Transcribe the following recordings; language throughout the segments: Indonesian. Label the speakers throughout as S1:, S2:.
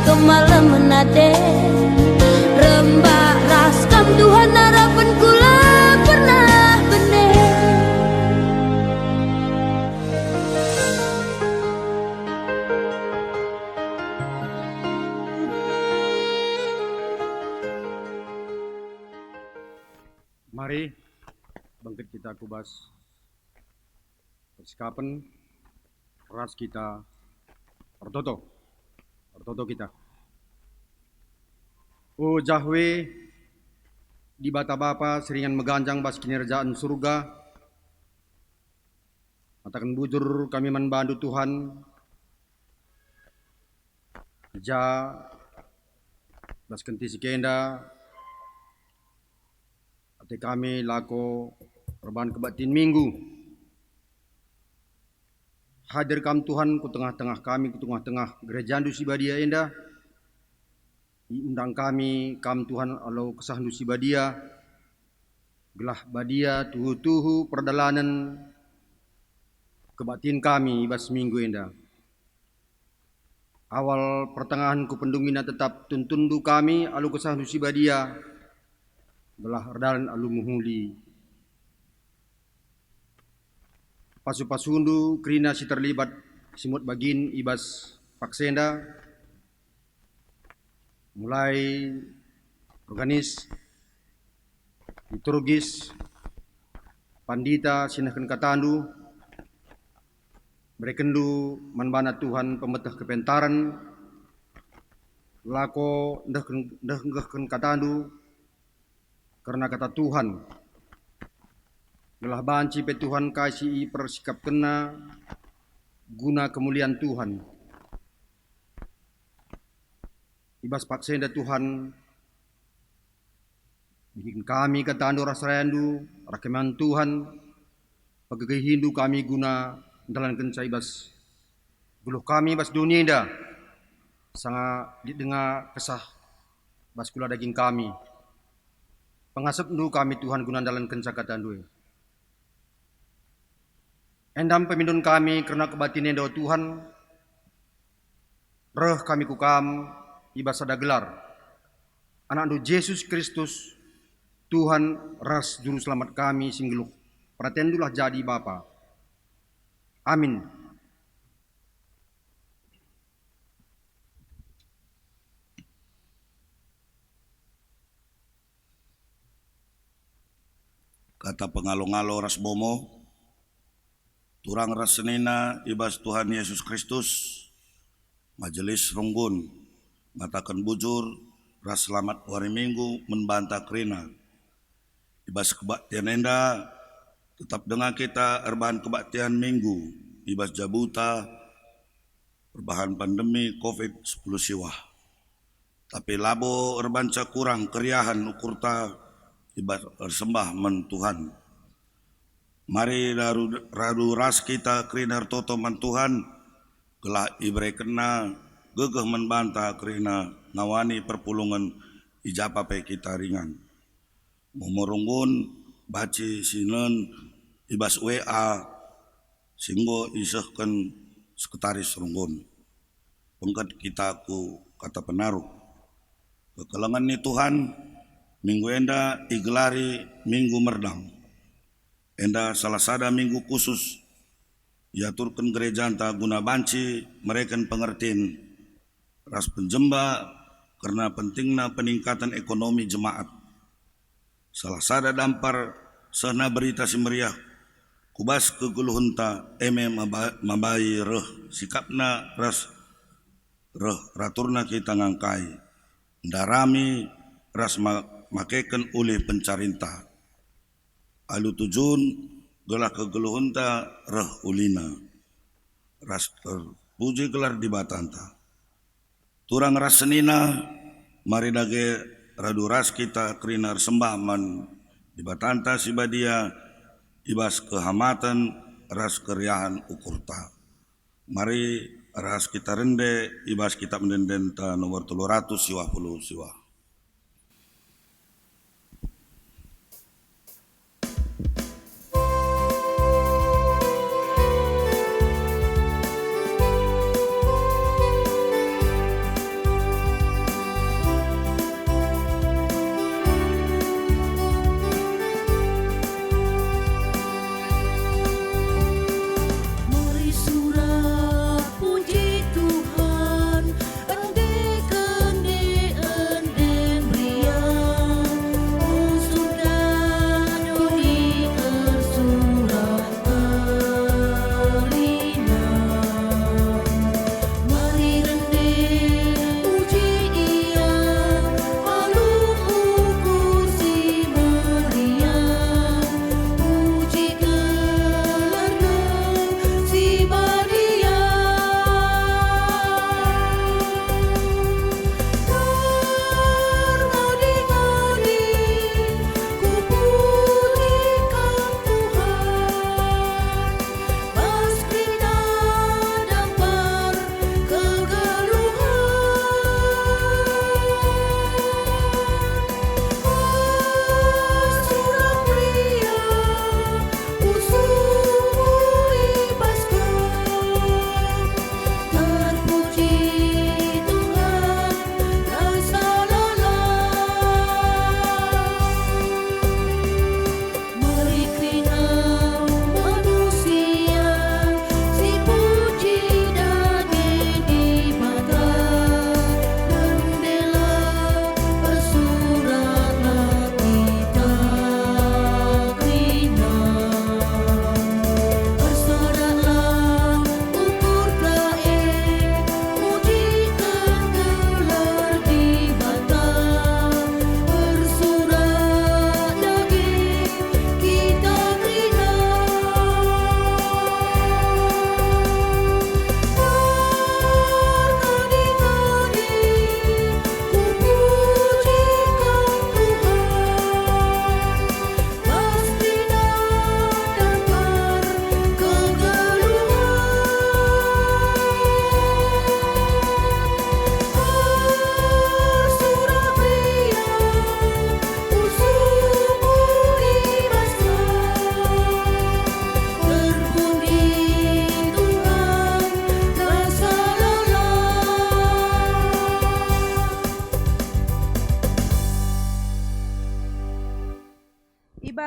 S1: ke malam menade. Rembak raskam Tuhan harapan kula pernah bener.
S2: Mari bangkit kita kubas persikapan ras kita Ortoto kita. O Jahwe di bata Bapa seringan meganjang bas kinerjaan surga. Matakan bujur kami membantu Tuhan. Ja bas kenti sikenda ate kami lako perban kebatin minggu. Hadir kam Tuhan ku tengah-tengah kami, ku tengah-tengah gereja Dusi Badia Endah. Undang kami kam Tuhan alau kesah Dusi Badia. Gelah Badia tuhu-tuhu perdalanan kebatin kami bas minggu Endah. Awal pertengahan ku pendungina tetap tuntundu kami alu kesah Dusi Badia. Gelah erdalan alu muhuli. Pasu-pasundu kerina si terlibat simut bagin ibas paksenda mulai organis liturgis pandita sinahkan katandu berekendu manbana Tuhan pemetah kepentaran lako ndahkan katandu karena kata Tuhan gelah banci pe Tuhan kasih persikap kena guna kemuliaan Tuhan. Ibas paksenda Tuhan bikin kami katandu rasrayandu rakeman Tuhan pagagay Hindu kami guna dalan kenca ibas guluh kami bas dunia indah sanga didengar kesah bas kula daging kami pengasap du kami Tuhan guna dalan kenca katandu. Endam pemindun kami karena kebatinnya doa Tuhan. Reh kami kukam ibas sada gelar. Anak do Yesus Kristus Tuhan ras juru selamat kami singgeluh. Pratendulah jadi Bapa. Amin.
S3: Kata pengalo-ngalo ras bomo turang ras senina ibas Tuhan Yesus Kristus majelis runggun matakan bujur ras selamat hari Minggu membantah kerina ibas kebaktian enda tetap dengan kita erbahan kebaktian Minggu ibas jabuta perbahan pandemi COVID-10 siwah tapi labo erbanca kurang keriahan ukurta ibas ersembah men Tuhan. Mari radu ras kita kerina toto man Tuhan gelah ibre kena gegeh membantah kerina ngawani perpulungan ijapa pe kita ringan. Momorunggun baci sinen ibas WA singgo isehken sekretaris runggun. Pengkat kita ku kata penaruh. Kekelangan ni Tuhan minggu enda igelari minggu merdang. Enda salah sada minggu khusus yaturkan gereja anta guna banci mereka pengertiin ras penjemba karena pentingnya peningkatan ekonomi jemaat. Salah sada dampar sana berita si meriah kubas keguluhunta mabai reh sikapna ras reh raturna kita ngangkai ndarami ras makeken oleh pencarinta. Alu tujun gelah kegeluhunta reh ulina ras terpuji gelar di batanta turang ras senina mari dage radu ras kita krinar sembah man di batanta si badia ibas kehamatan ras keriahan ukurta mari ras kita rende ibas kita mendendenta nomor 300 siwah puluh siwah.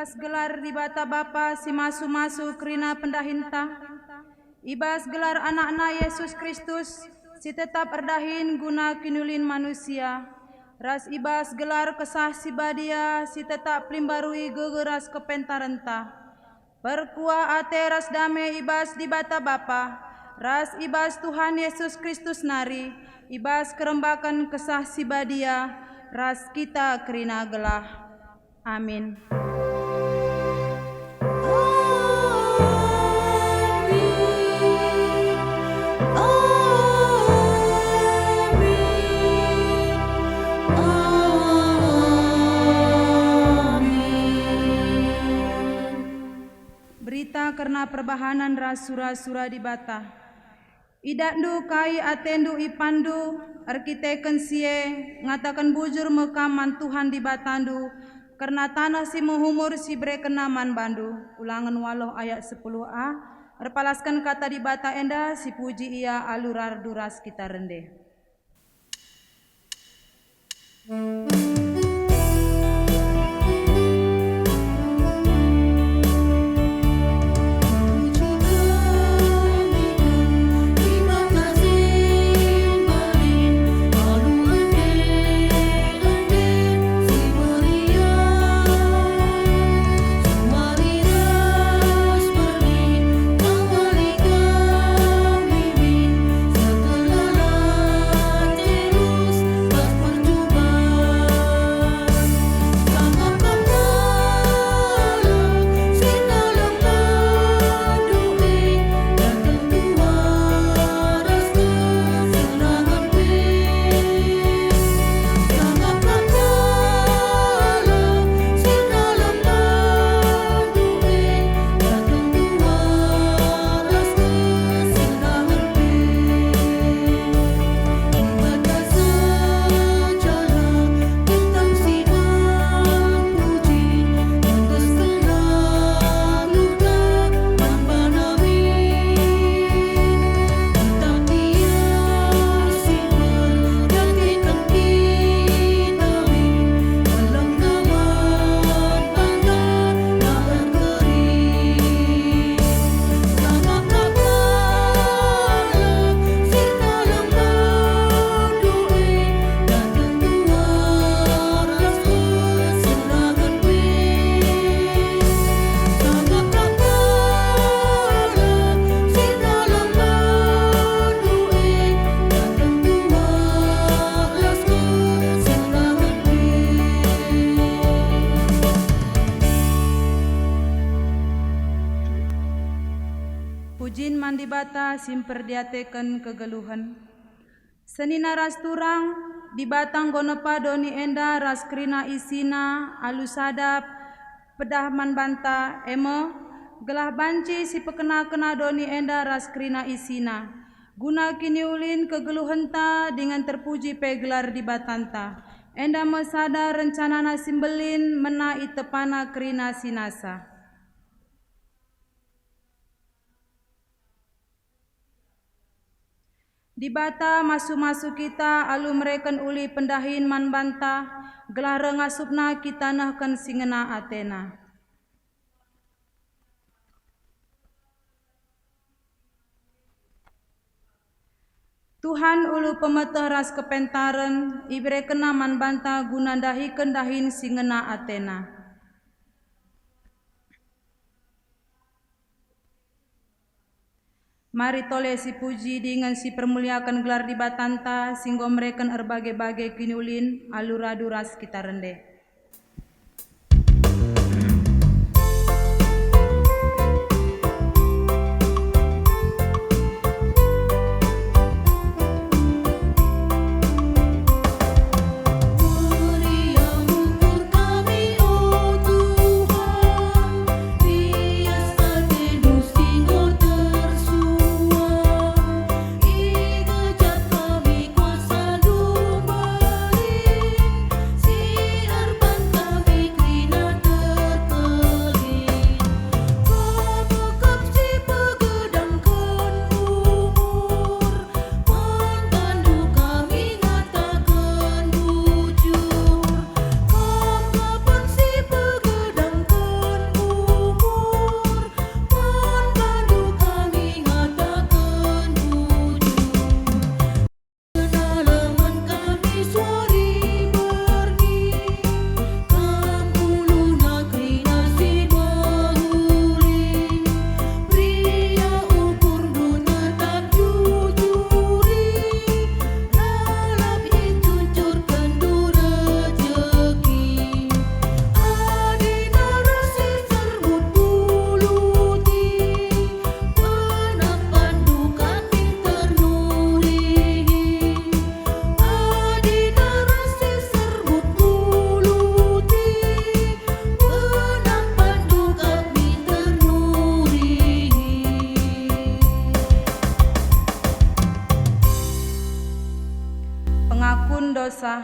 S4: Ibas gelar di bata Bapa si masu-masu kerina pendahinta. Ibas gelar anak-anak Yesus Kristus si tetap erdahin guna kinulin manusia. Ras ibas gelar kesah si badia si tetap pelimbarui gegeras kepentarenta. Perkuah ate ras dame ibas di bata Bapa. Ras ibas Tuhan Yesus Kristus nari. Ibas kerembakan kesah si badia. Ras kita kerina gelah. Amin. Berita karena perbahanan ras sura-sura di bata. Idandu kai atendu ipandu arkiteken sie ngatakan bujur mekaman Tuhan di batandu karena tanah si menghumur si brekenaman bandu. Ulangan waloh ayat 10a. Erpalaskan kata di bata enda si puji ia alurar duras kita rende. Pujin mandi bata simper diateken kegeluhan. Senina ras turang di batang gonepa doni enda ras krina isina alusadap pedah man banta emo gelah banci si pekena-kena doni enda ras krina isina. Guna kini ulin kegeluhenta dengan terpuji pegelar di batanta. Enda mesada rencanana simbelin mena itepana krina sinasa. Di bata masu-masu kita alu mereken uli pendahin man banta gelah rengasupna kita nahkan singena Athena. Tuhan ulu pemeteh ras kepentaren ibre kena man banta guna dahi kendahin singena Athena. Mari tole si puji dengan si permuliakan gelar di batanta singgo mereken erbagai-bagai kinulin aluradu ras kita rende.
S1: Si
S4: ngakun dosa.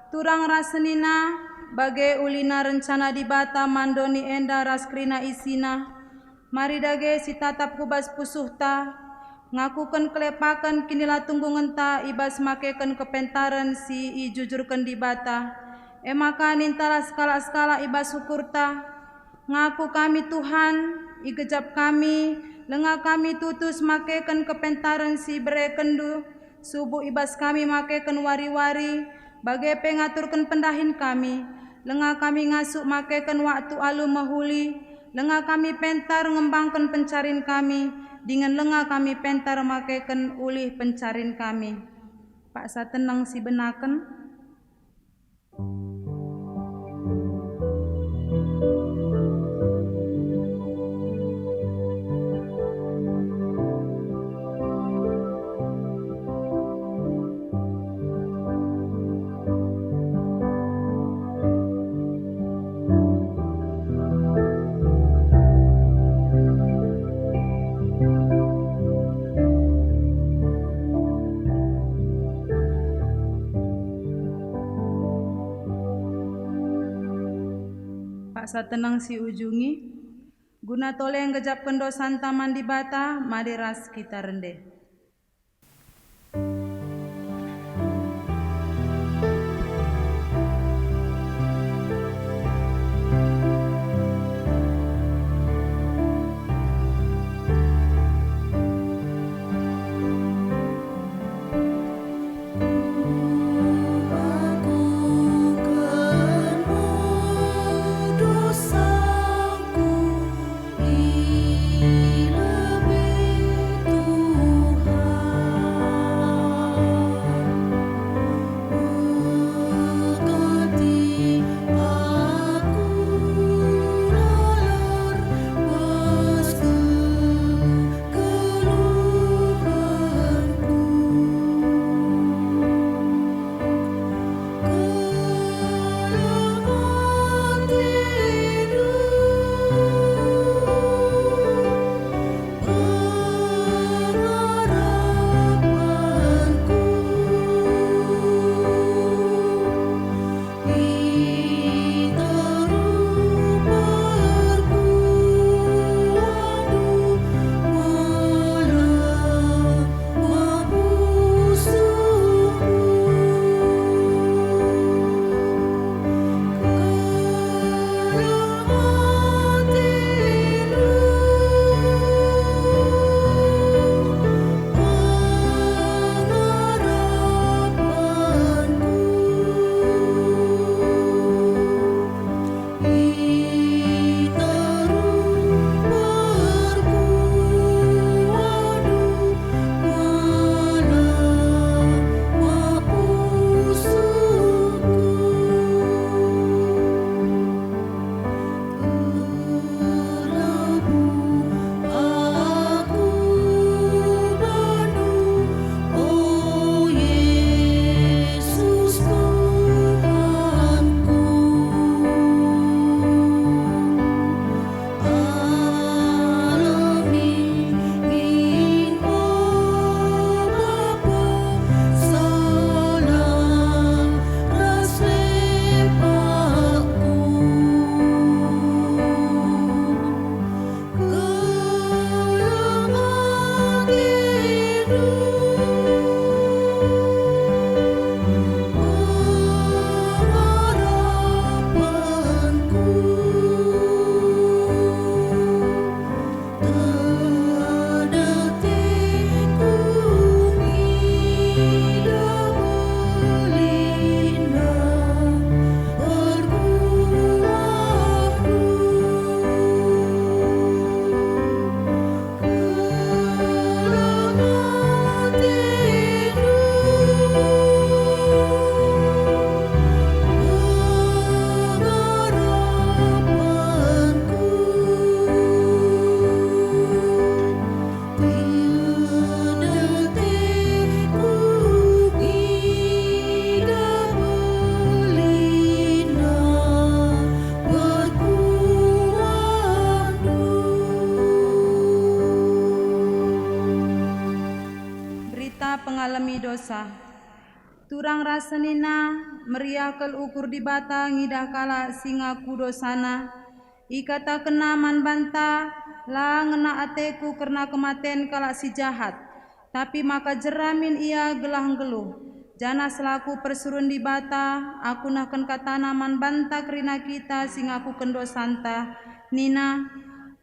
S4: Turang rasenina bage ulina rencana di bata mandoni enda raskrina isina. Mari dage si tatap kubas pusuhta, ngakuken kelepaken kinila tunggungan ta ibas makeken kepentaran si i jujurken di bata. Emaka nintala skala-skala ibas syukurta, ngaku kami Tuhan, igejap kami, lenga kami tutus makeken kepentaran si berekendu, subuh ibas kami makeken wari-wari, bagai pengaturkan pendahin kami, lenga kami ngasuk makeken waktu alu mahuli, lenga kami pentar ngembangkan pencarin kami, dengan lenga kami pentar makeken ulih pencarin kami. Pak satenang si benaken. Satenang si ujungi guna tole yang gejap kendo santa mandi bata madiras kita rende.
S1: Dosaku lebih
S4: Turang rasenina meriakel ukur di bata ngidah kala singa kudosana. Ikata kena man banta la ngena ateku karena kematen kala si jahat. Tapi maka jeramin ia gelah geluh. Jana selaku persurun di bata aku naken katana man banta kerina kita singa ku kendo santa. Nina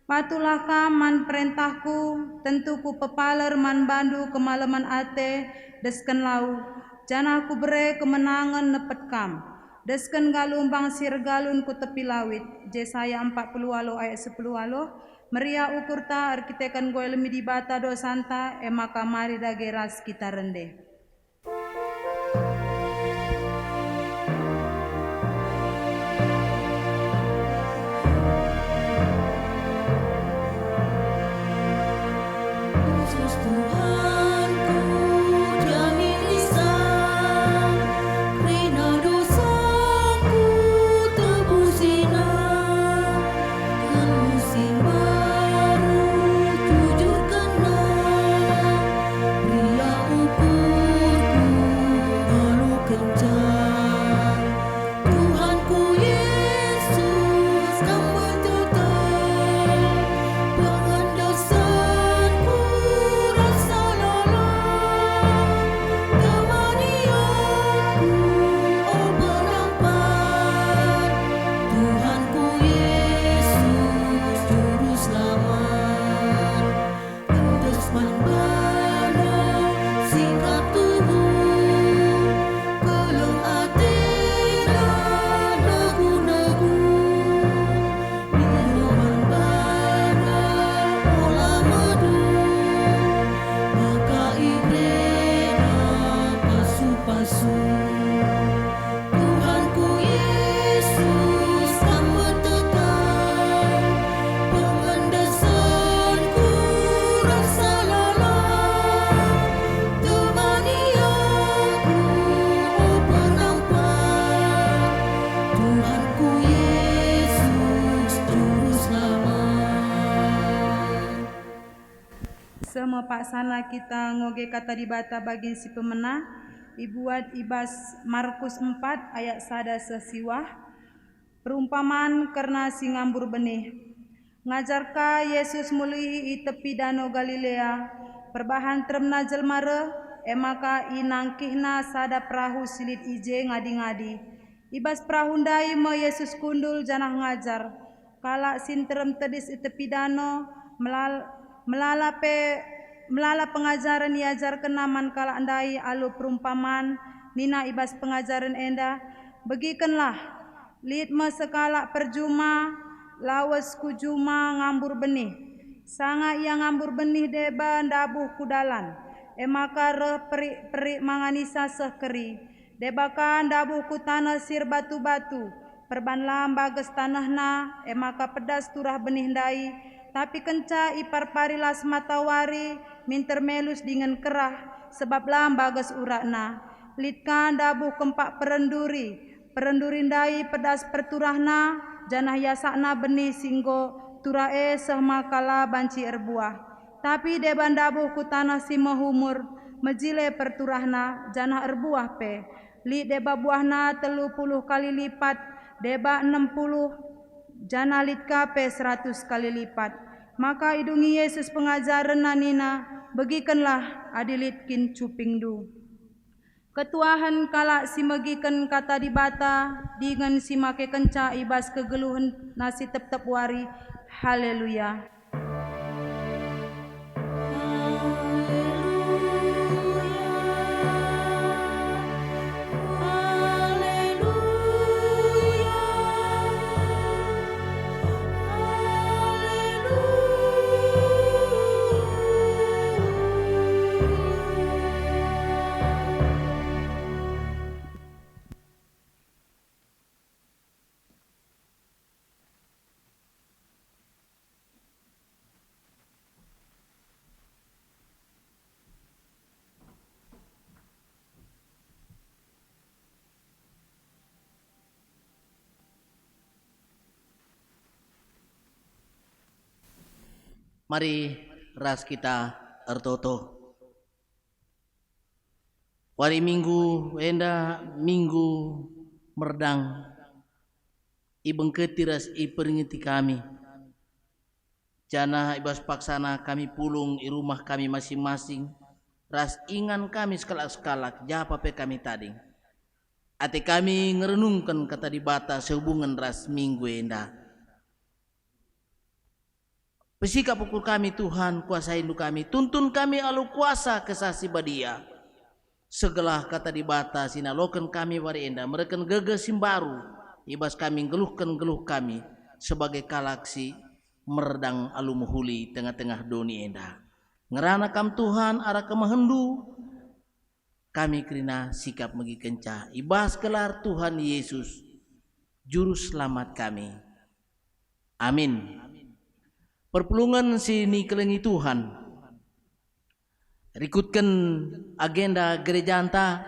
S4: patulah man perintahku tentu ku pepaler man bandu kemalaman ate desken lau. Jana ku bere kemenangan nepet kam. Desken galumbang sir galun ku tepi lawit. Jesaya 40 ayat 10 Meria ukur ta arkitekan gue lemi di bata do santa maka mari dageras kita rende.
S1: Yesus Tuhanku, jamin lisan, rina dosaku tebusina, kan musim baru jujur kena, pria ukurku lalu kencang. Tuhanku Yesus kau bertutur, pengendasanku rasa lelah, temani aku oh penampan. Tuhanku Yesus juru selamat, endes membara sikap tubuh, keleng atena nagu-nagu, minuman bara olah madu, maka ibrena pasu-pasu. Tuhanku Yesus kamu tetap, pengendasanku rasa lelah, temani aku oh penampan. Tuhanku Yesus juru selamat.
S4: Semua paksana kita ngoge kata di bata bagi si pemenah. Ibuat ibas Markus 4 ayat 1 sesiwah. Perumpamaan karena si ngambur benih. Ngajarka Yesus mulihi i tepi danau Galilea. Perbahan tremna jelmare emaka inangkihna sada perahu silit ije ngadi-ngadi. Ibas perahu ndai me Yesus kundul janah ngajar. Kala sinterem tedis i tepi danau melala pengajaran iajar kenaman kala andai alu perumpamaan nina ibas pengajaran enda begikenlah litme sekala perjuma lawas kujuma ngambur benih sanga ia ngambur benih deba ndabuh kudalan emaka reh perik manganisa sehkeri debaka ndabuh ku tanah sir batu-batu perban lambages tanahna emaka pedas turah benih ndai tapi kenca ipar parilas matawari minter melus dengan kerah sebab lambages urakna litkan dabuh kempak perenduri ndai pedas perturahna janah yasakna benih singgo turae sehmakala banci erbuah tapi deban dabuh ku tanah si mahumur mejile perturahna janah erbuah pe li deba buahna 30 kali lipat deba 60 jana litka pe 100 kali lipat. Maka idungi Yesus pengajaran nanina begikenlah adilitkin cupingdu. Ketuahan kala si megiken kata di bata dengan si make kenca ibas kegeluhan nasi tep-tep wari. Haleluya.
S5: Mari ras kita ertoto. Wari minggu enda minggu merdang ibeng ketiras iperingeti kami. Jana ibas paksana kami pulung i rumah kami masing-masing. Ras ingan kami sekalak-sekalak japa pe kami tading. Ate kami ngerenungkan kata di bata sehubungan ras minggu enda. Pesika pukul kami Tuhan, kuasa hindu kami, tuntun kami alu kuasa kesasi badia. Segelah kata di bata sinalokan kami wari enda, mereka gege simbaru, ibas kami geluh kami sebagai kalaksi meredang alu muhuli tengah-tengah doni enda. Ngerana kam Tuhan arah kemahendu, kami kerina sikap megi kenca, ibas kelar Tuhan Yesus, juru selamat kami. Amin. Perpulungan sini kelengi Tuhan. Rikutkan agenda gereja anta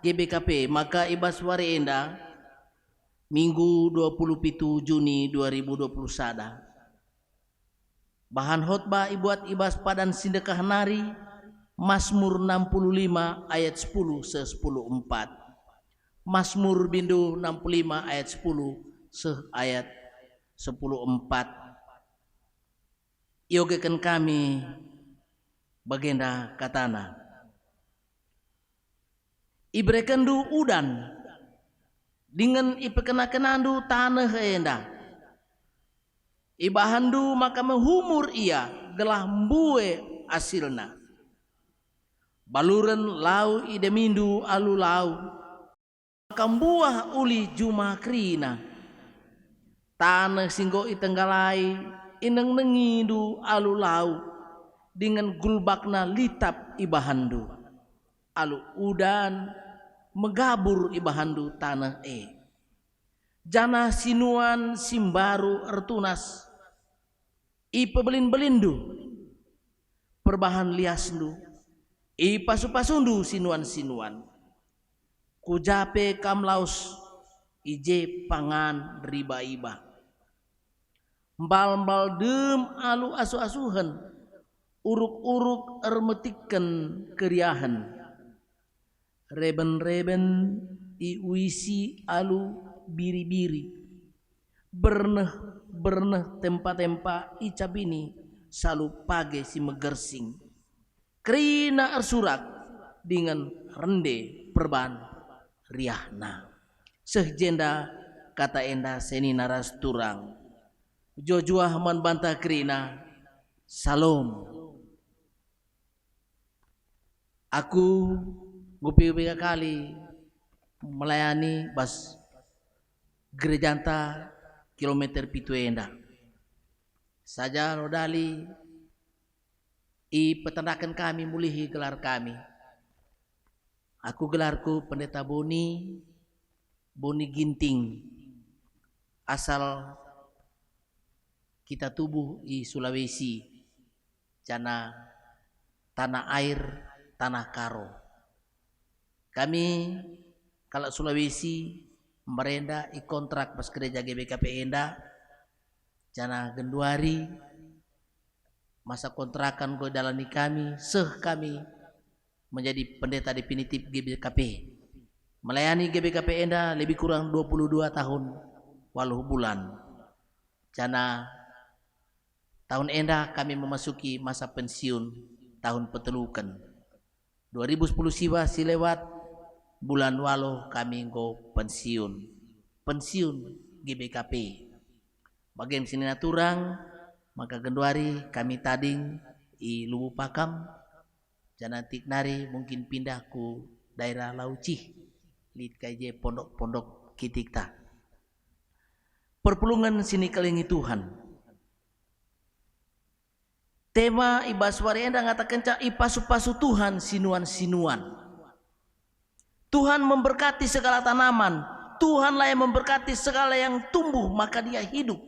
S5: GBKP maka ibas wari enda Minggu 27 Juni 2021. Bahan khotbah ibuat ibas padan sindekah nari Mazmur 65 ayat 10 se 10:4. Mazmur bindu 65 ayat 10 se ayat 10:4. Yogekan kami bagenda katana. Ibrekendu udan dengan ipekenakenandu tanah enda. Ibahandu maka menghumur ia gelah mbue asilna. Baluren lau idemindu alu lau. Maka buah uli juma krina. Tanah singgo itenggalai ineng nengidu alu lau dengan gulbakna litap ibahandu alu udan megabur ibahandu tanah jana sinuan simbaru ertunas ipebelin-belindu perbahan liasndu ipasu-pasundu sinuan-sinuan kujape kamlaus ije pangan riba-iba mbal-mbal dem alu asu-asuhan uruk-uruk ermetikan keriahan reben-reben iuisi alu biri-biri berneh tempa-tempa icabini salu page si megersing krina ersurak dengan rende perban riahna sehjenda kata enda seni naras turang Jojuah man bantah krina salom. Aku gupi-gupi kali melayani bas gereja anta kilometer pitu enda. Saja rodali i peternakan kami mulihi gelar kami. Aku gelarku pendeta Boni Ginting asal kita tubuh di Sulawesi, jana tanah air, tanah karo. Kami kalau Sulawesi merenda kontrak pas gereja GBKP enda, jana genduari masa kontrakan go dalani kami, kami menjadi pendeta definitif GBKP. Melayani GBKP enda lebih kurang 22 tahun 8 bulan. Jana tahun enda kami memasuki masa pensiun tahun petelukan 2010 siwa silewat bulan walo kami go pensiun GBKP bagian sini naturang maka genduari kami tading i Lubu Pakam jana tiknari mungkin pindah ku daerah Laucih lid kaje pondok-pondok kitikta perpulungan sini kelingi Tuhan. Tema ibaswari enda ngatakan ipasu-pasu Tuhan sinuan-sinuan. Tuhan memberkati segala tanaman. Tuhanlah yang memberkati segala yang tumbuh maka dia hidup.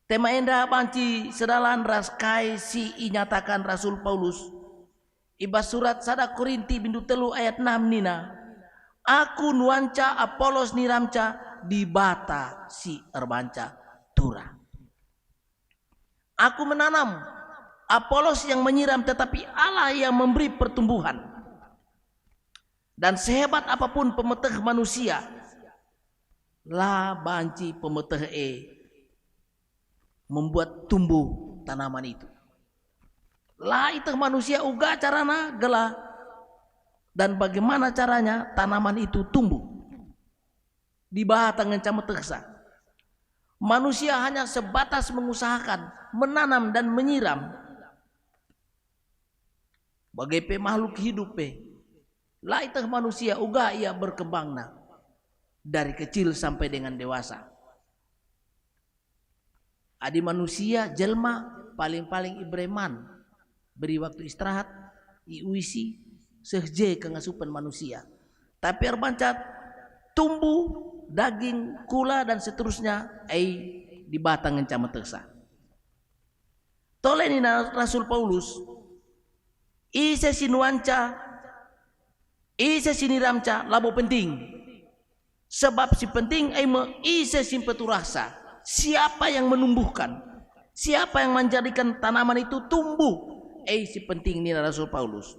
S5: Tema enda panci sedalan raskai si inyatakan Rasul Paulus. Ibas surat 1 Korinti bindu 3 ayat 6 nina. Aku nuanca Apolos niramca dibata si erbanca tura. Aku menanam, Apolos yang menyiram, tetapi Allah yang memberi pertumbuhan. Dan sehebat apapun pemeteh manusia, lah banci pemeteh membuat tumbuh tanaman itu. Lah itu manusia uga carana gelah. Dan bagaimana caranya tanaman itu tumbuh. Di bahatang ngecameteksa. Manusia hanya sebatas mengusahakan, menanam dan menyiram. Bagai makhluk hidup lah itu manusia uga ia berkembang dari kecil sampai dengan dewasa. Adi manusia jelma paling-paling ibreman beri waktu istirahat iuisi sehje kengasupan manusia. Tapi erbancat tumbuh daging kula dan seterusnya di batang encameteksa. Toleni Rasul Paulus ise sinuanca ise siniramca labo penting. Sebab si penting ise simpeturasa. Siapa yang menumbuhkan? Siapa yang menjadikan tanaman itu tumbuh? Si penting ni Rasul Paulus.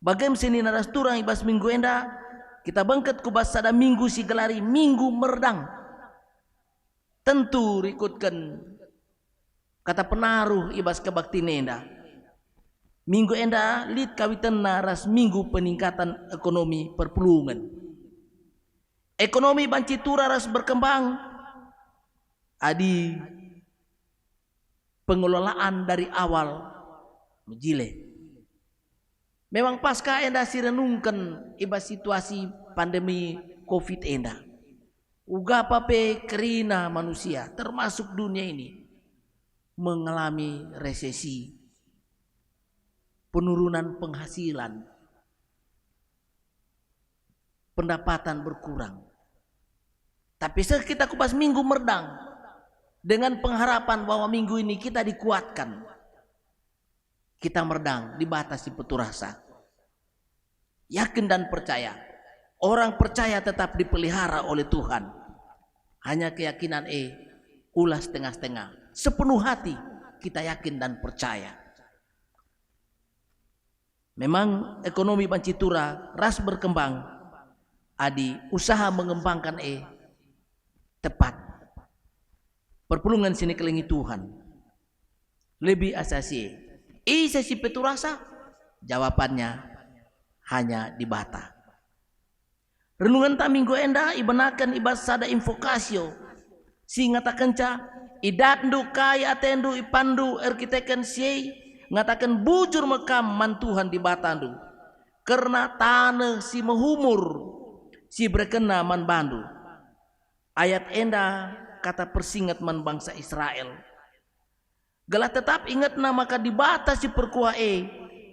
S5: Bagaimana sini naras turang ibas minggu enda kita bangket kubas sada minggu si gelari minggu merdang. Tentu ikutkan kata penaruh ibas kebakti nenda. Minggu enda lid kawitan naras minggu peningkatan ekonomi perpulungan. Ekonomi Bancitura ras berkembang. Adi pengelolaan dari awal menjile. Memang pasca enda sirenungkan ibas situasi pandemi Covid enda. Uga pape kerina manusia termasuk dunia ini mengalami resesi. Penurunan penghasilan, pendapatan berkurang. Tapi kita kupas minggu merdang dengan pengharapan bahwa minggu ini kita dikuatkan. Kita merdang dibatasi peturasa. Yakin dan percaya. Orang percaya tetap dipelihara oleh Tuhan. Hanya keyakinan ulah setengah-setengah. Sepenuh hati kita yakin dan percaya. Memang ekonomi Bancitura ras berkembang. Adi usaha mengembangkan tepat. Perpulungan sini kelingi Tuhan. Lebih asasi. Sesi peturasa? Jawabannya hanya di bata. Renungan ta minggu enda ibenakan ibas sada invokasio. Si ngatakan idatndu kaya atendu ipandu erkiteken siei. Ngatakan bujur mekam mantuhan di batandu karena tanah si mehumur si berkena man bandu. Ayat enda kata persingat man bangsa Israel. Gelah tetap ingat nama maka dibatasi perkuah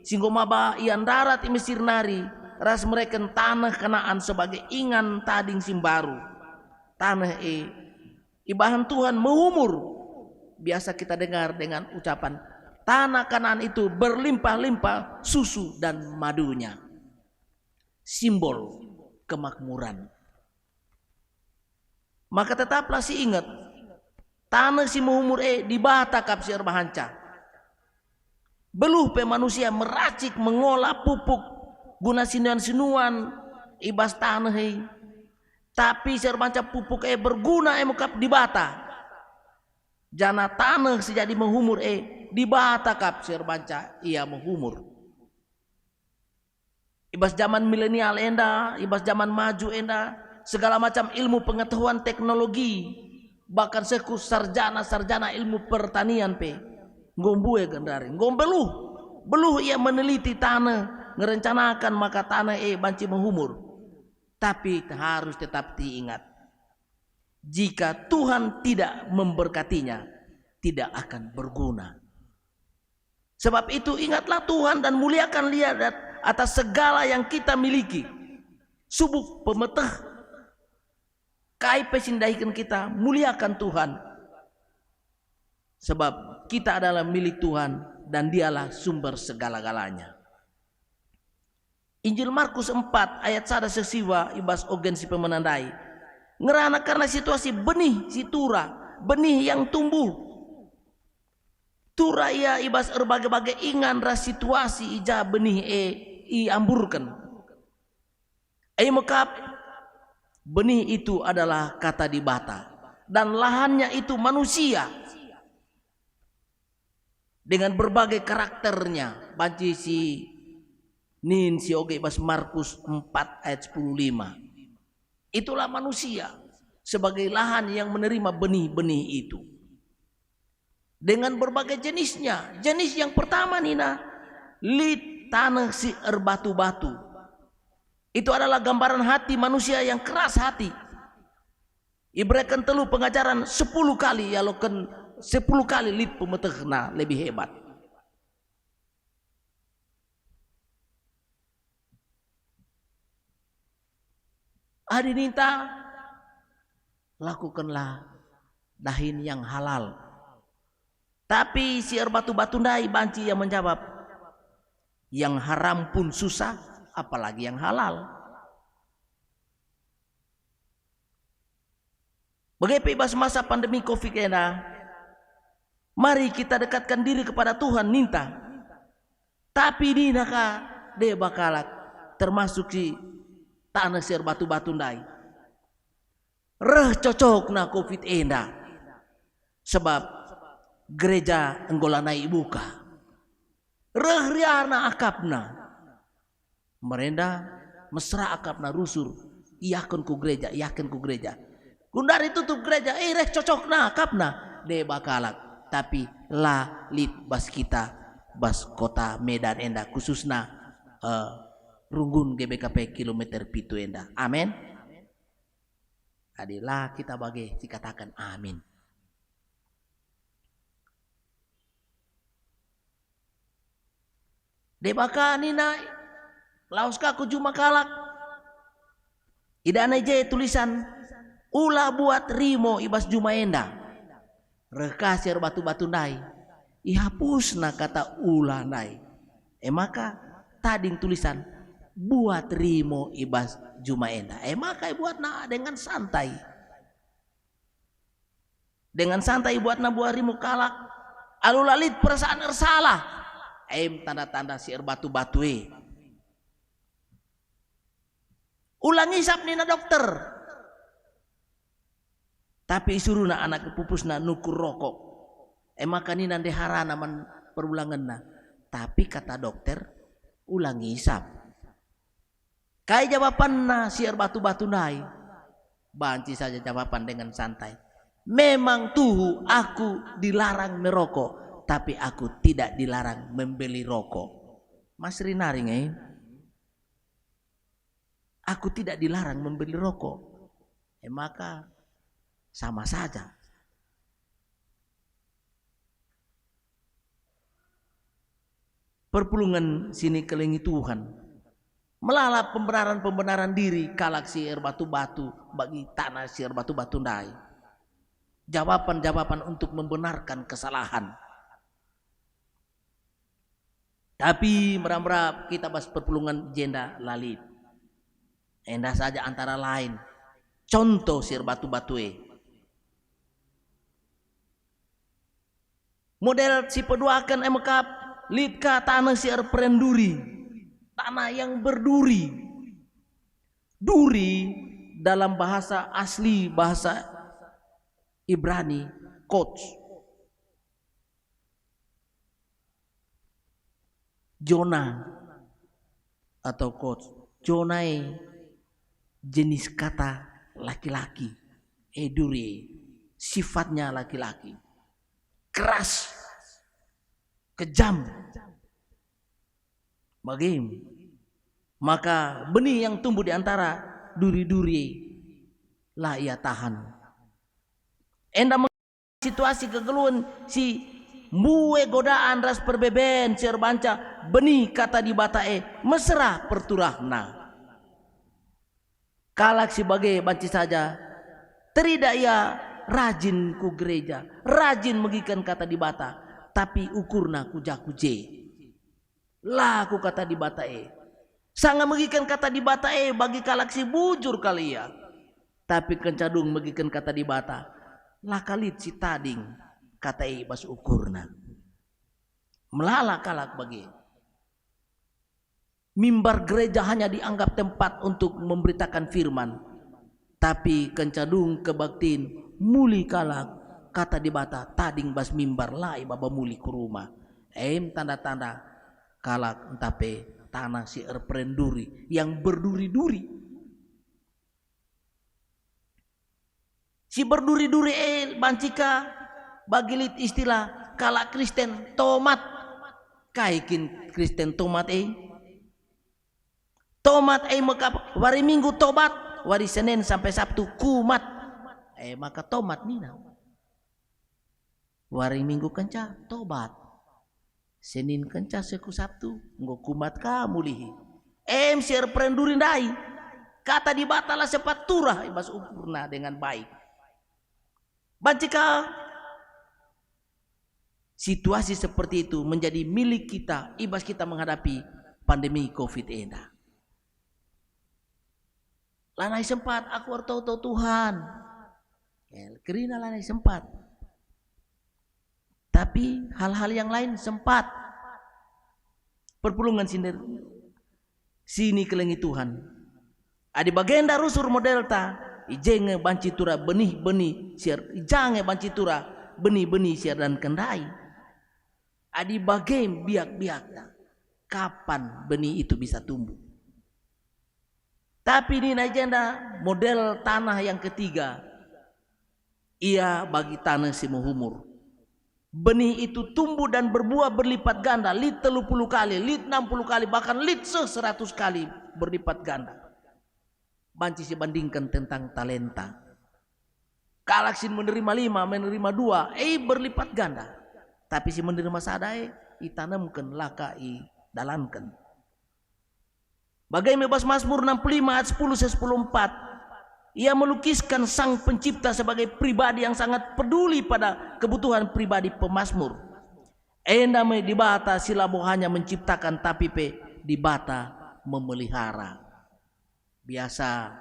S5: singgo maba ian darat i Mesir nari ras mereka tanah Kanaan sebagai ingan tading simbaru. Tanah ibahan Tuhan mehumur. Biasa kita dengar dengan ucapan tanah Kanaan itu berlimpah-limpah susu dan madunya. Simbol kemakmuran. Maka tetaplah si ingat. Tanah si mehumur di bata kapsi erbahanca. Beluh pe manusia meracik mengolah pupuk guna sinuan-sinuan ibas tanah Tapi serbanca pupuk berguna mukap di bata. Jana tanah si jadi mehumur di bata kap serbanca ia menghumur. Ibas zaman milenial enda, ibas zaman maju enda, segala macam ilmu pengetahuan teknologi, bahkan seku sarjana ilmu pertanian ngombue gendari, beluh ia meneliti tanah, ngerencanakan maka tanah banci menghumur. Tapi harus tetap diingat, jika Tuhan tidak memberkatinya, tidak akan berguna. Sebab itu ingatlah Tuhan dan muliakan Dia atas segala yang kita miliki. Subuk pemeteh kai pesindahikan kita, muliakan Tuhan. Sebab kita adalah milik Tuhan dan Dialah sumber segala-galanya. Injil Markus 4 ayat 1 sesiwa ibas ogen si pemenandai. Ngerana karena situasi benih si tura, benih yang tumbuh. Tura ia ibas berbagai-bagai ingan ras situasi ija benih i amburkan. Ai mekap benih itu adalah kata di bata dan lahannya itu manusia dengan berbagai karakternya. Banci si nin si oge bas Markus 4 ayat 15. Itulah manusia sebagai lahan yang menerima benih-benih itu. Dengan berbagai jenisnya. Jenis yang pertama Nina, lit tanah si erbatu-batu. Itu adalah gambaran hati manusia yang keras hati. Ibaratkan telu pengajaran 10 kali, ya loken 10 kali lit pemetehna lebih hebat. Adinita, lakukanlah dahin yang halal. Tapi si erbatu-batu ndai banci yang menjawab, yang haram pun susah, apalagi yang halal. Bagaimana masa pandemi Covid ini? Mari kita dekatkan diri kepada Tuhan ninta. Tapi ini naka de bakalak termasuk si tanah sir batu-batu ndai. Reh cocok na Covid enda. Sebab gereja enggolanai buka. Reh riana akapna. Merenda mesra akapna rusur. Iyakan ku gereja, iyakan ku gereja. Kundari tutup gereja, reh cocok na akapna. De bakalak. Tapi la lit bas kita bas kota Medan enda khususna Runggun GBKP kilometer pitu enda. Amin. Adilah kita bagi dikatakan amin. Debaka nina lauska ku juma kalak. Idana je tulisan ulah buat rimo ibas juma enda. Rekasir batu-batu nai. Ihapusna kata ulah nai. Maka tading tulisan buat rimo ibas juma enda. Maka buat na dengan santai. Dengan santai buat na buat rimo kalak. Alulalit perasaan ersalah. Tanda-tanda si batu-batu ulang isap nina dokter. Tapi isuruna anak pupusna nukur rokok. Maka nina deharana man perulanganna. Tapi kata dokter ulang isap. Kai jawabanna si batu-batu nai. Banci saja jawaban dengan santai. Memang tuh aku dilarang merokok. Tapi aku tidak dilarang membeli rokok. Mas Rinaring aku tidak dilarang membeli rokok. Maka sama saja. Perpulungan sini kelingi Tuhan. Melalap pembenaran-pembenaran diri kalak siir batu-batu bagi tanah siir batu-batu ndai. Jawaban-jawaban untuk membenarkan kesalahan. Tapi merap-merap kita bahas perpulungan jenda lalit. Endah saja antara lain. Contoh siir batu-batu model si peduakan emekap litka tanah siar perenduri, tanah yang berduri. Duri dalam bahasa asli bahasa Ibrani kots. Jona atau kots. Jonai jenis kata laki-laki. Duri sifatnya laki-laki. Keras, kejam, bagaimana? Maka benih yang tumbuh di antara duri-duri lah ia tahan. Enda situasi kegeluan si mue godaan ras perbeben serbanca benih kata di batae mesra perturahna. Kalak sebagai banci saja teridak ia rajin ku gereja, rajin megikan kata di bata, tapi ukurna kuja-kuje. Lah ku kata di bata Sanga megikan kata di bata bagi kalak si bujur kali ya. Tapi kencadung megikan kata di bata, lah kalit si tading kata bas ukurna. Melala kalak bagi. Mimbar gereja hanya dianggap tempat untuk memberitakan firman. Tapi kencadung kebaktin muli kalak kata di bata tading bas mimbar lai baba muli ke rumah. Tanda-tanda kalak entape tanah si erprenduri yang berduri-duri. Si berduri-duri bancika bagilit istilah kalak Kristen tomat. Kaikin Kristen tomat tomat maka hari Minggu tobat, hari Senin sampai Sabtu kumat. Maka tomat nina. Hari Minggu kenca tobat. Senin kenca seku Sabtu nggo kumat kamu lihi. Siar perenduri dai. Kata di batala sepat turah ibas ukurna dengan baik. Bancika situasi seperti itu menjadi milik kita ibas kita menghadapi pandemi COVID-19. Lanai sempat aku tahu Tuhan. Kerina lanai sempat. Tapi hal-hal yang lain sempat. Perpulungan sini kelengi Tuhan. Adi bagenda rusur modelta. Ijenge bancitura benih-benih siar. Ijange bancitura benih-benih siar dan kendai. Adi bagem biak-biak. Kapan benih itu bisa tumbuh? Tapi ini agenda model tanah yang ketiga. Ia bagi tanah si muhumur. Benih itu tumbuh dan berbuah berlipat ganda. Lit 30 kali, lit 60 kali, bahkan lit 100 kali berlipat ganda. Banci si bandingkan tentang talenta. Kalaksin menerima 5, menerima 2, berlipat ganda. Tapi si menerima sadai, itanamkan laka dalankan. Bagaimana bas Mazmur 65 ayat 10-10-4. Ia melukiskan sang pencipta sebagai pribadi yang sangat peduli pada kebutuhan pribadi pemazmur. Endame di bata silabo hanya menciptakan tapi di bata memelihara. Biasa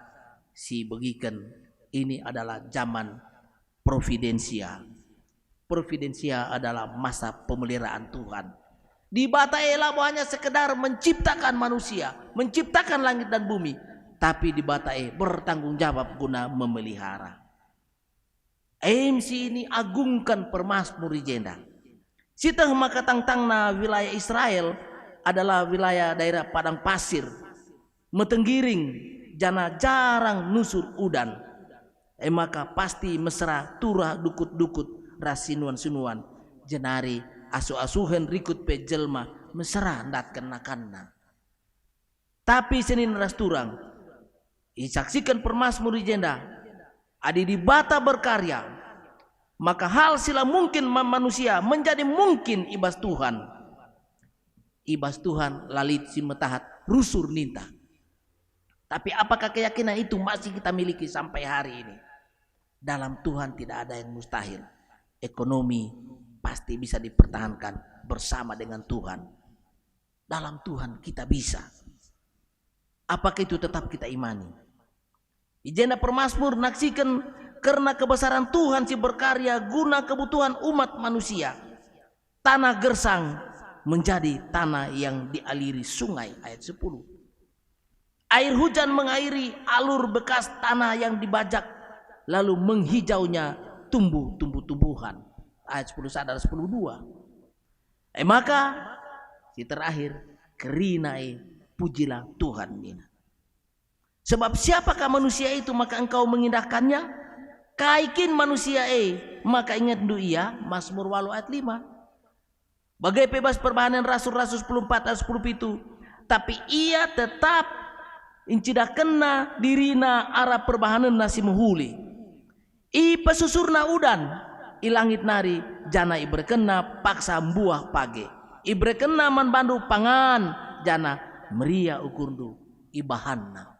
S5: si begikan ini adalah zaman providensia. Providensia adalah masa pemeliharaan Tuhan. Di bata elabo hanya sekedar menciptakan manusia, menciptakan langit dan bumi, tapi di bata bertanggung jawab guna memelihara. MC ini agungkan permasmur jenda. Sitah maka tangtangna wilayah Israel adalah wilayah daerah padang pasir, metenggiring, jana jarang nusur udan. Maka pasti mesra turah dukut-dukut rasinuan-sinuan jenari asuh-asuhan rikut pe jelma mesra ndat kenakanna. Tapi senin ras turang isaksikan permasmur jenda adi di bata berkarya, maka hal sila mungkin manusia menjadi mungkin ibas Tuhan. Ibas Tuhan lalit si metahat rusur ninta. Tapi apakah keyakinan itu masih kita miliki sampai hari ini? Dalam Tuhan tidak ada yang mustahil. Ekonomi pasti bisa dipertahankan bersama dengan Tuhan. Dalam Tuhan kita bisa. Apakah itu tetap kita imani? Ijena permasmur naksikan karena kebesaran Tuhan si berkarya guna kebutuhan umat manusia. Tanah gersang menjadi tanah yang dialiri sungai ayat 10. Air hujan mengairi alur bekas tanah yang dibajak lalu menghijaunya tumbuh-tumbuhan. Ayat 10 sadar 10:2. Maka si terakhir kerinae pujilah Tuhan mina. Sebab siapakah manusia itu maka engkau mengindahkannya? Kaikin manusia maka ingat du ia Mazmur 8 ayat 5. Bagai bebas perbahanan rasul-rasul 14 ayat 10 itu. Tapi ia tetap incidah kena dirina arah perbahanan nasi muhuli. I pesusurna udan i langit nari jana iberkena paksa buah page. Iberkena man bandu pangan jana meria ukurdu ibahanna.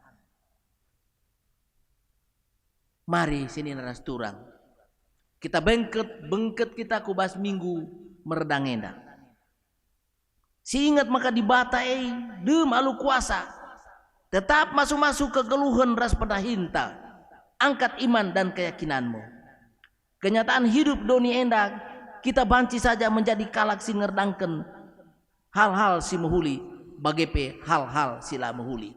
S5: Mari sini naras turang. Kita bengket kita kubas minggu meredang enda. Si ingat maka di bata dem alu kuasa. Tetap masuk-masuk ke geluhan ras pedahinta. Angkat iman dan keyakinanmu. Kenyataan hidup doni enda kita banci saja menjadi kalak si ngerdangken hal-hal si muhuli bagaimana hal-hal sila menghuli.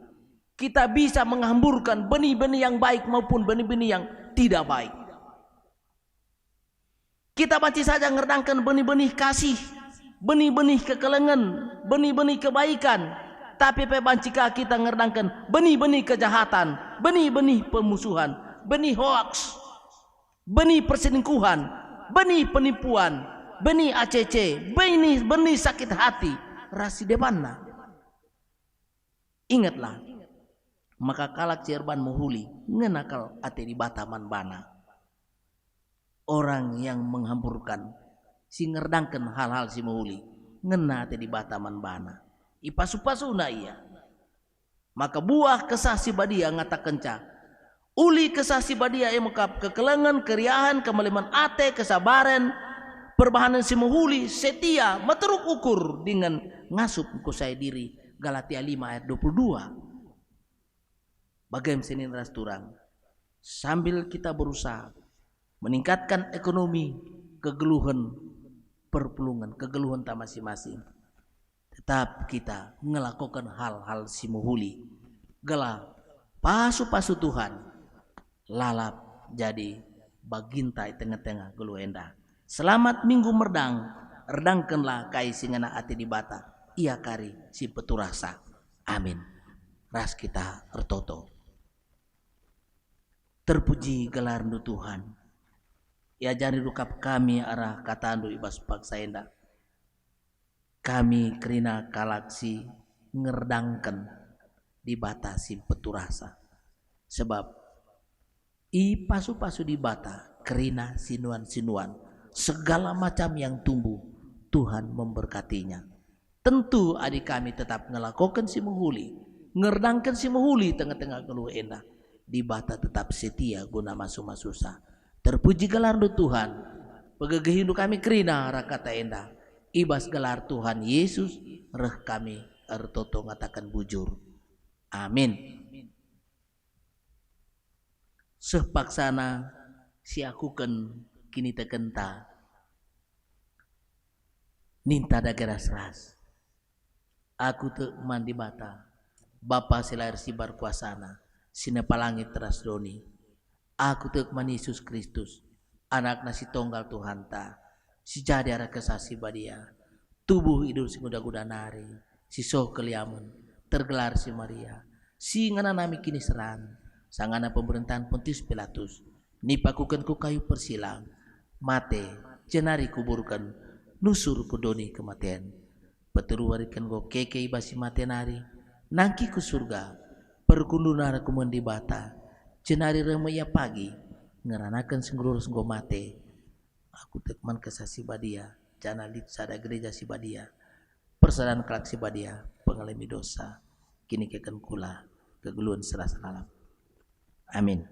S5: Kita bisa menghamburkan benih-benih yang baik maupun benih-benih yang tidak baik. Kita masih saja ngerdangkan benih-benih kasih, benih-benih kekelengan, benih-benih kebaikan. Tapi pebancika kita ngerdangkan benih-benih kejahatan, benih-benih pemusuhan, benih hoax, benih perselingkuhan, benih penipuan, benih ACC, benih sakit hati, rasi depanna. Ingatlah, maka kalak Cirebon menghuli ngenakal ate di bataman bana. Orang yang menghamburkan si ngerdangkan hal-hal si menghuli ngena ate di bataman bana. Ipasu-pasuna iya. Maka buah kesah si badia ngata kenca. Uli kesah si badia yang mengkap kekelengan, keriahan, kemeliman ate, kesabaran, perbahanan si menghuli, setia, meteruk ukur dengan ngasup kusai diri. Galatia 5 ayat 22. Bagaimana senin ras turang. Sambil kita berusaha meningkatkan ekonomi, kegeluhan, perpulungan, kegeluhan tak masing-masing. Tetap kita melakukan hal-hal si menghuli. Gelap, pasu-pasu Tuhan. Lalap jadi bagintai tengah-tengah geluh endah. Selamat minggu merdang, erdangkanlah kai singana ati di bata, ia kari si peturasa. Amin. Ras kita ertoto. Terpuji gelar nu Tuhan. Ya jari rukap kami arah katandu ibas paksa endah. Kami kerina kalaksi ngerdangkan dibatasi peturasa. Sebab i pasu-pasu di bata kerina sinuan-sinuan segala macam yang tumbuh Tuhan memberkatinya. Tentu adik kami tetap ngelakukan si menghuli, ngerdangkan si menghuli tengah-tengah keluh endah. Di bata tetap setia guna masuk-masusah. Terpuji gelar Tuhan. Pegegehindu kami kerina rakata endah. Ibas gelar Tuhan Yesus reh kami ertoto ngatakan bujur. Amin. Sepaksana siakuken kini tekenta. Ninta dageras ras. Aku te mandi bata. Bapa silair sibar kuasana. Sinepalangit teras doni. Aku tekman Yesus Kristus, anak nasi tonggal Tuhan ta, si jadi arah kesasi badia, tubuh idul si guda-guda nari, si soh keliamun, tergelar si Maria, si ngana nami kini seran, sangana pemerintahan Pontius Pilatus, nipakukan ku kayu persilang, mate, jenari kuburkan, nusur ku doni kematian, peteruarikan go keke ibasi mate nari, nangki ku surga, perkundu nara ku mendi bata, cenari remaya pagi ngeranakan senggurus go mate. Aku tekman kesasi badia, jana lit sada gereja si badia, persadaan kelak si badia, pengalami dosa, kini keken kula kegeluan serasa alam. Amin.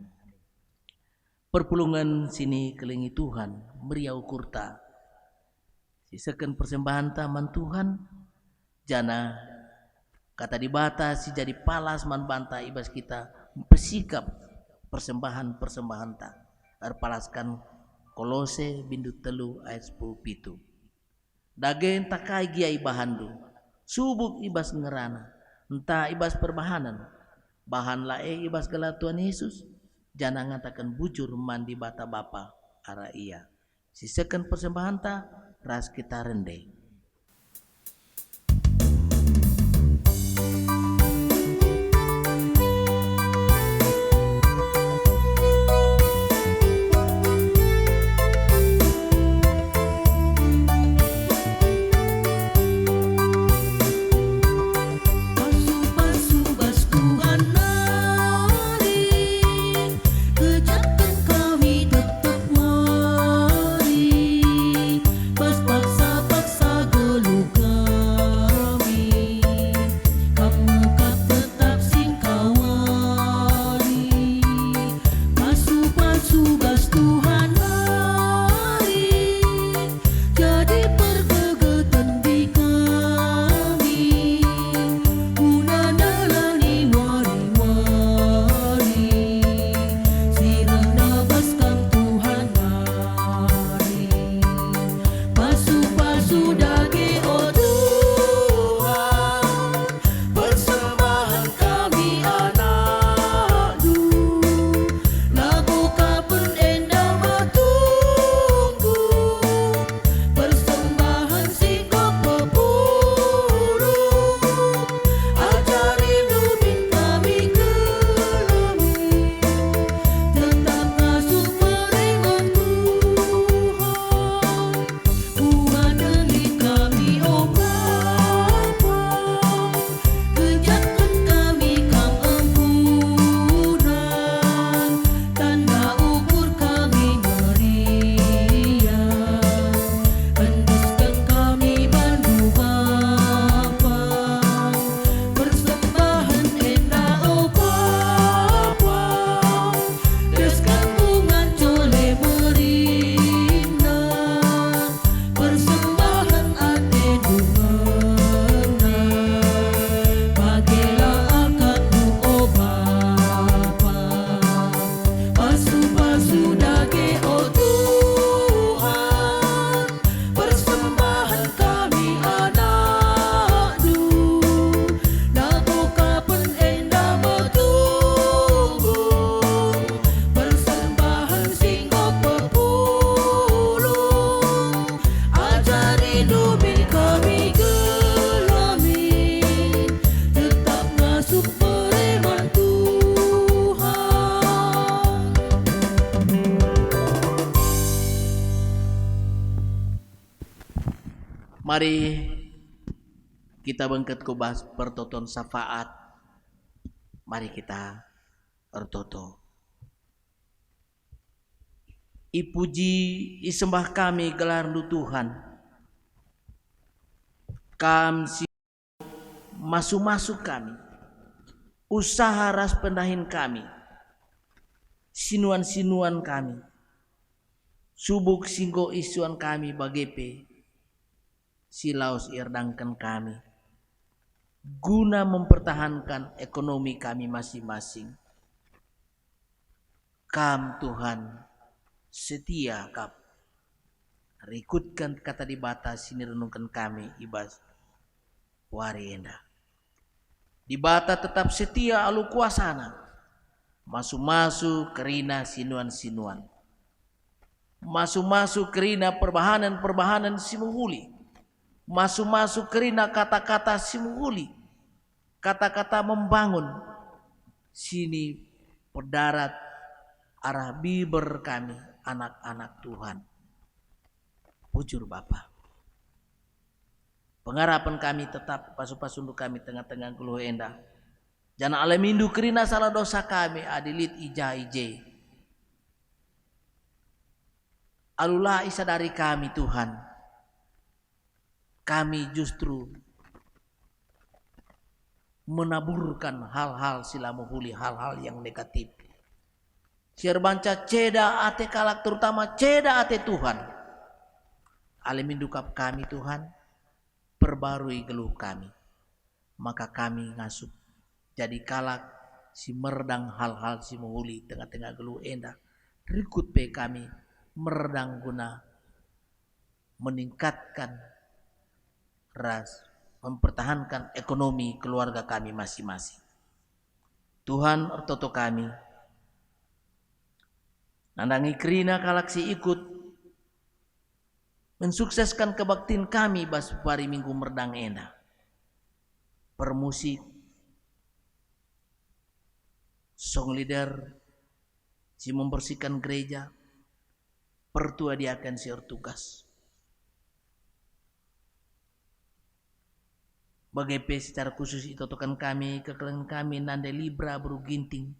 S5: Perpulungan sini kelingi Tuhan meriau kurta, sisakan persembahan taman Tuhan, jana kata dibata si jadi palas man banta ibas kita pesikap persembahan tak erpalaskan Kolose bindu telu ayat 10 pitu. Dagen takai giai bahandu subuk ibas ngerana entah ibas perbahanan bahan lae ibas gelar Tuhan Yesus jana ngatakan bujur mandi bata bapa ara iya sisakan persembahan ta ras kita rende.
S1: Paksa
S5: Mari kita bangkit kubas pertoton syafaat. Mari kita bertoto. Ipuji isembah kami gelar nu Tuhan. Si masuk-masuk kami. Usaha ras pendahin kami. Sinuan-sinuan kami. Subuk singgo isuan kami bagepe. Silaus irdangkan kami. Guna mempertahankan ekonomi kami masing-masing. Kam Tuhan setia kap. Rikutkan kata di batas sini renungkan kami ibas wari enda. Di bata tetap setia alu kuasana. Masu-masu kerina sinuan-sinuan. Masu-masu kerina perbahanan-perbahanan simuhuli. Masu-masu kerina kata-kata simuhuli. Kata-kata membangun. Sini perdarat arah biber kami anak-anak Tuhan. Bujur Bapa. Pengharapan kami tetap pasu-pasu untuk kami tengah-tengah keluh endah. Jana alamindu kerina salah dosa kami adilit ija-ije. Alulah isa dari kami Tuhan. Kami justru menaburkan hal-hal silamuhuli, hal-hal yang negatif. Siar banca ceda ate kalak terutama ceda ate Tuhan. Alamin dukap kami Tuhan, perbarui geluh kami. Maka kami ngasup jadi kalak si meredang hal-hal si muhuli tengah-tengah geluh endah. Rikut pe kami meredang guna meningkatkan ras, mempertahankan ekonomi keluarga kami masing-masing. Tuhan ortoto kami nandangi kerina kalaksi ikut mensukseskan kebaktin kami bas pari minggu merdang enda. Permusik, song leader, si membersihkan gereja, pertua dia akan siar tugas. Bagaimana secara khusus itu tokan kami, kekelen kami nande libra beruginting.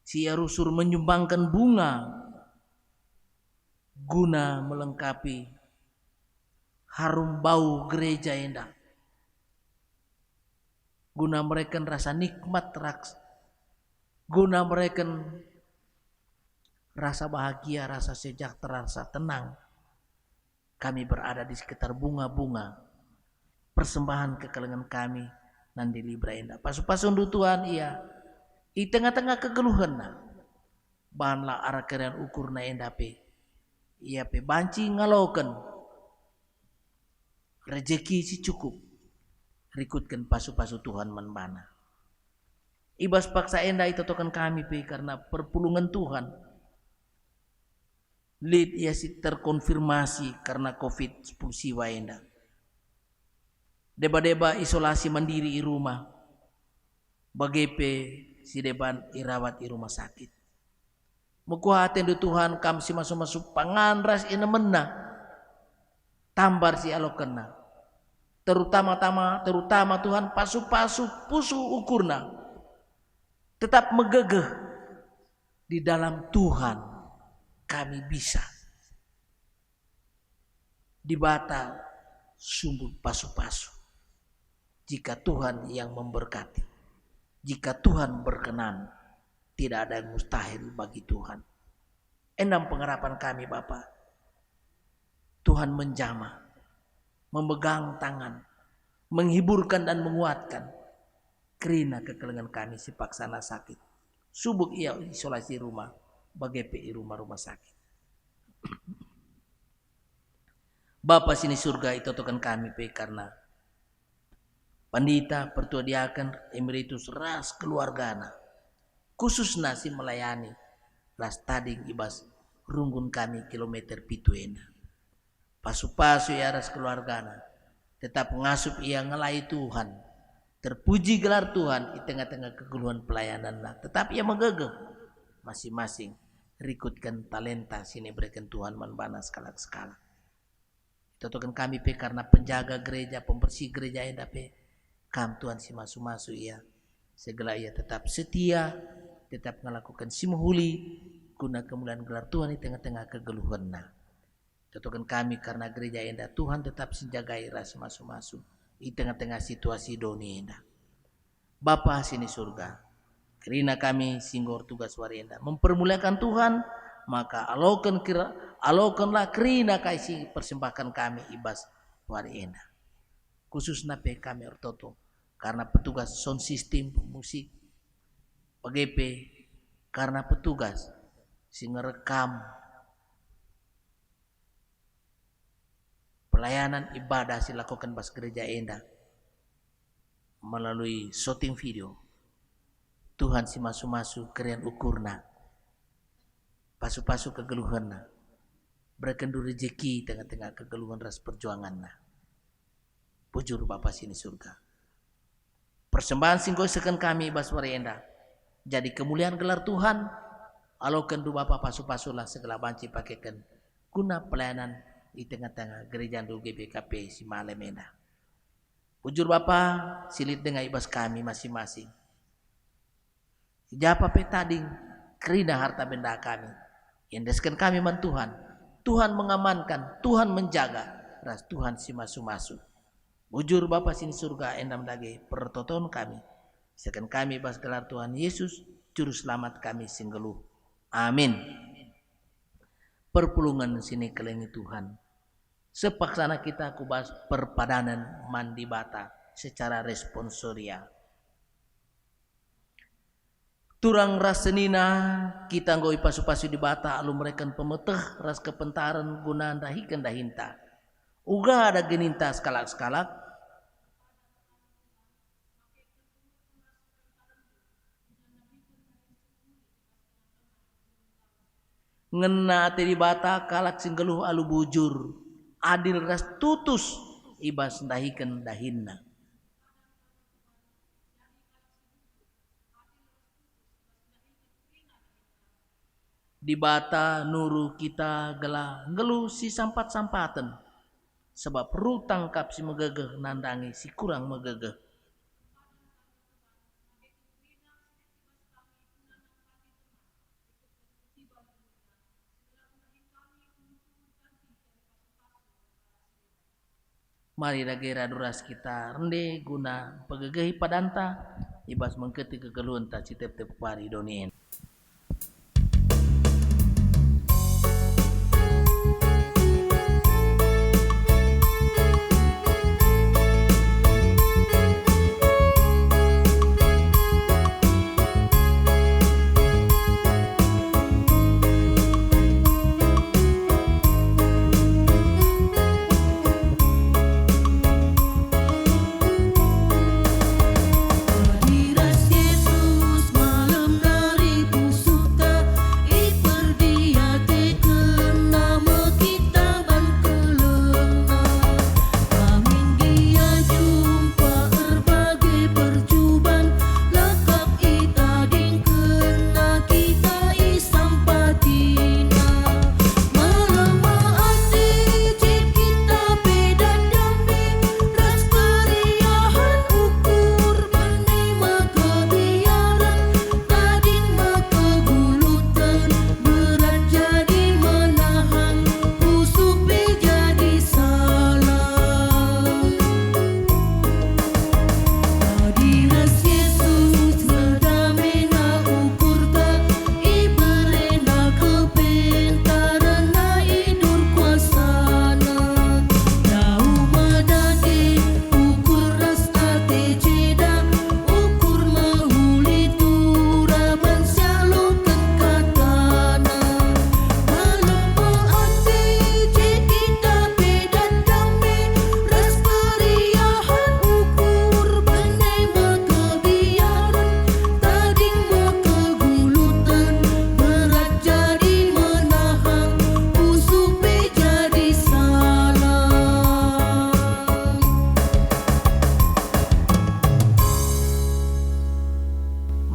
S5: Si Arusur menyumbangkan bunga guna melengkapi harum bau gereja endah. Guna mereka rasa nikmat raks. Guna mereka rasa bahagia, rasa sejahtera, rasa tenang. Kami berada di sekitar bunga-bunga. Persembahan kekelengan kami nandi libra endah. Pasu-pasu undu Tuhan iya. Di tengah-tengah kegeluhan na. Bahanlah arah keren ukur na endah pe. Iya pe banci ngalokan. Rezeki si cukup. Rikutkan pasu-pasu Tuhan menbana. Ibas paksa endah itu tokan kami pe karena perpulungan Tuhan. Lid ia si terkonfirmasi karena COVID-19 siwa endah. Deba-deba isolasi mandiri di rumah. Bagepe si deban irawat di rumah sakit. Mukuhaten du Tuhan kam si masuk-masuk panganras ina menna. Tambar si alokena. Terutama Tuhan pasu-pasu pusu ukurna. Tetap megegeh di dalam Tuhan kami bisa. Dibata sumbu pasu-pasu. Jika Tuhan yang memberkati. Jika Tuhan berkenan. Tidak ada yang mustahil bagi Tuhan. Enam pengharapan kami Bapa. Tuhan menjamah. Memegang tangan. Menghiburkan dan menguatkan. Kerina kekelengan kami si paksana sakit. Subuk ia isolasi rumah. Bagai PI rumah-rumah sakit. Bapa sini surga itu tokan kami pe karena pandita pertua diakan emeritus ras keluargana khusus nasi melayani ras tading ibas runggun kami kilometer pituena pasu-pasu ya ras keluargana tetap ngasup ia ngelai Tuhan terpuji gelar Tuhan di tengah-tengah kegeluhan pelayanan tetap ia megegeh masing-masing rikutkan talenta sini berikan Tuhan manbana skala-skala Totokan kami pe karena penjaga gereja, pembersih gereja enda pe. Kam Tuhan si masu-masu ia. Segala ia tetap setia, tetap melakukan simuhuli guna kemuliaan gelar Tuhan di tengah-tengah kegeluhanna. Totokan kami karena gereja enda Tuhan tetap senjagai rasi masu-masu di tengah-tengah situasi dunia enda. Bapa sini surga, karena kami singgor tugas warienda mempermuliakan Tuhan, maka alokanlah kerina kasih persembahkan kami ibas warienda. Khusus nape kami ortoto karena petugas sound system musik PGP, karena petugas sing ngerekam pelayanan ibadah silakukan pas gereja enda melalui shooting video. Tuhan si masu-masu kerian ukurna, pasu-pasu kegeluhanna, berkendu rezeki tengah-tengah kegeluhan ras perjuanganna. Pujur Bapa sini surga. Persembahan singgoy seken kami baswari enda. Jadi kemuliaan gelar Tuhan. Alokan du Bapa pasu-pasu lah segala banci pakaikan guna pelayanan di tengah-tengah gereja du GBKP si Malem enda. Pujur Bapa silit dengan ibas kami masing-masing. Japa petading kerina harta benda kami. Indeskan kami man Tuhan. Tuhan mengamankan, Tuhan menjaga. Ras Tuhan si masu-masu. Bujur Bapa sini surga endam lagi pertoton kami. Sekan kami bas gelar Tuhan Yesus juru selamat kami singgeluh. Amin. Perpulungan sini kelengi Tuhan. Sepaksana kita kubas perpadanan mandi bata secara responsoria. Turang ras senina kita ngoi pasu-pasu di bata alu merekan pemeteh ras kepentaran guna dahikan dahinta. Uga ada geninta skalak-skalak. Ngena ate di bata kalak singgeluh alu bujur. Adil ras tutus ibas dahikan dahinna. Di bata nuru kita geluh si sampat-sampatan. Sebab ru tangkap si megegeh nandangi si kurang megegeh. Mari dagira duras kita rende guna pegegehi padanta ibas mengketi kegeluhan tak citep-tep pari donien.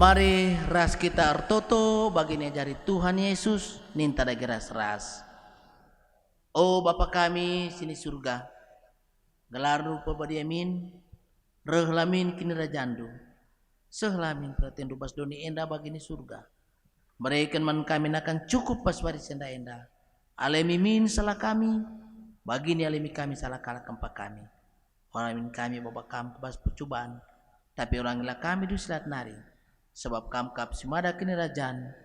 S5: Mari ras kita artoto baginya jari Tuhan Yesus ninta dagi ras. O Bapa kami sini surga, gelar rupa badiamin, rehlamin kini rajandu, sehlamin pratendu bas doni enda bagini surga. Mereka man kami akan cukup pas waris enda. Alemi min salah kami, bagini alemi kami salah kalah kempa kami. Orang min kami bawa kam bas percobaan, tapi orangilah kami du silat nari. Sebab kam kap simada kini rajan,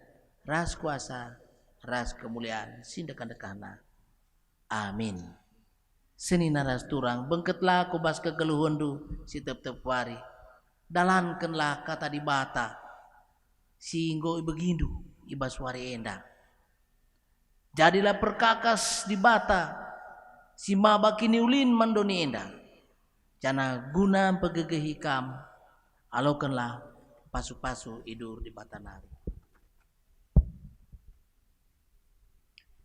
S5: ras kuasa, ras kemuliaan, sindakan dekana. Amin. Seni naras turang bengketlah ku bas kegeluhundu si tep-tep wari. Dalankanlah kata di bata, singgo begindu ibas wari enda. Jadilah perkakas di bata, si maba kini ulin mandoni enda. Jana guna pegegehi kam, alokanlah pasu-pasu idur di bata nari.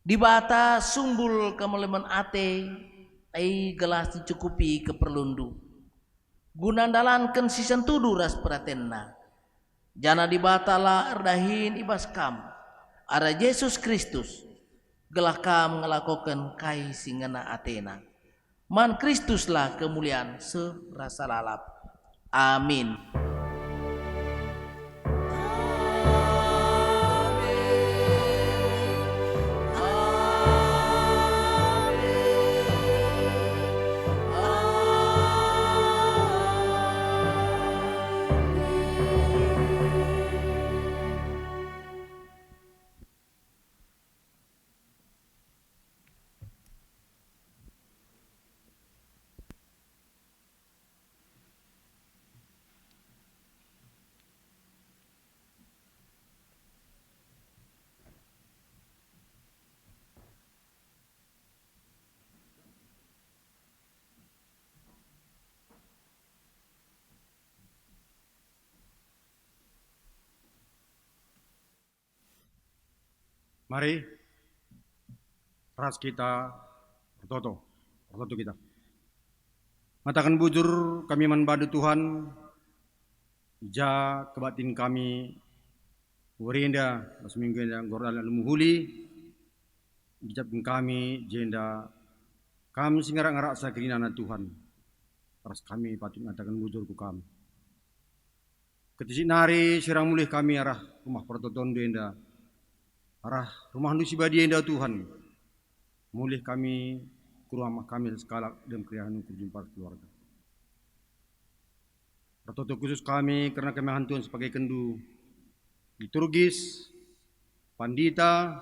S5: Di bata sumbul kemeleman ate, ai gelas dicukupi keperlundu. Guna dalankan si sentudu ras pratenna. Jana di bata la erdahin ibas kam, ara Yesus Kristus. Gelah kam ngelakokan kai singena atena. Man Kristuslah kemuliaan serasa lalap. Amin.
S2: Mari ras kita bertoto kita. Matakan bujur kami manbadu Tuhan, ja kebatin kami werinda seminggu yang goral lumuhuli, ijabkan kami jenda kami singarak-ngarak sakrinana Tuhan. Ras kami patut matakan bujur ku kami. Ketisik nari sirang mulih kami arah rumah pertoton denda. Arah rumah nu sibadi enda Tuhan, mulih kami ke rumah kami sekala dan kriahan jumpa keluarga. Pertoto khusus kami karena kami hantuan sebagai kendu liturgis, pandita,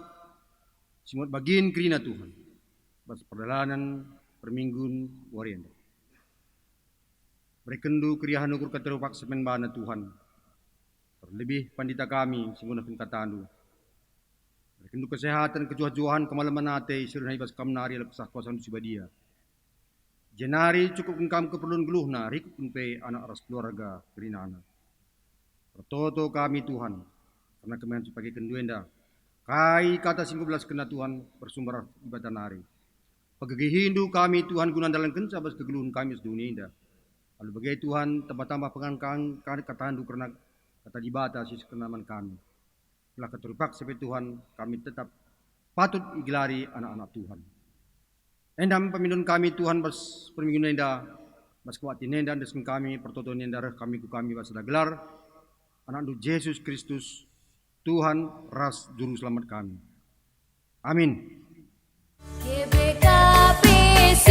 S2: simut bagin krina Tuhan, bas perjalanan perminggun warienda. Berkendu kriahan ukur keterupak semen bana Tuhan, terlebih pandita kami singgunakan katandu. Kendu kesehatan kejuah-juahan kemalaman nate sirna ibas kam nari lepasah kuasa nusibadia. Jenari cukup engkam keperluan geluhna rikuk pe anak ras keluarga kerinana. Pertoto kami Tuhan karena kami sebagai kenduenda. Kai kata 15 kena Tuhan bersumber ibadah nari. Pagagi Hindu kami Tuhan guna dalam kenca bas kegeluhan kami sedunia indah. Lalu bagai Tuhan tambah-tambah pengangkaan katahandu karena kata dibata sis kenaman kami. Telah keterupak sebagai Tuhan, kami tetap patut igelari anak-anak Tuhan. Endam pemindun kami Tuhan bas perminggu nenda, bas kuatin nenda desken kami pertoton nenda reh kami ku kami bas gelar anak du Yesus Kristus Tuhan ras juru selamat kami. Amin.
S1: GBKPC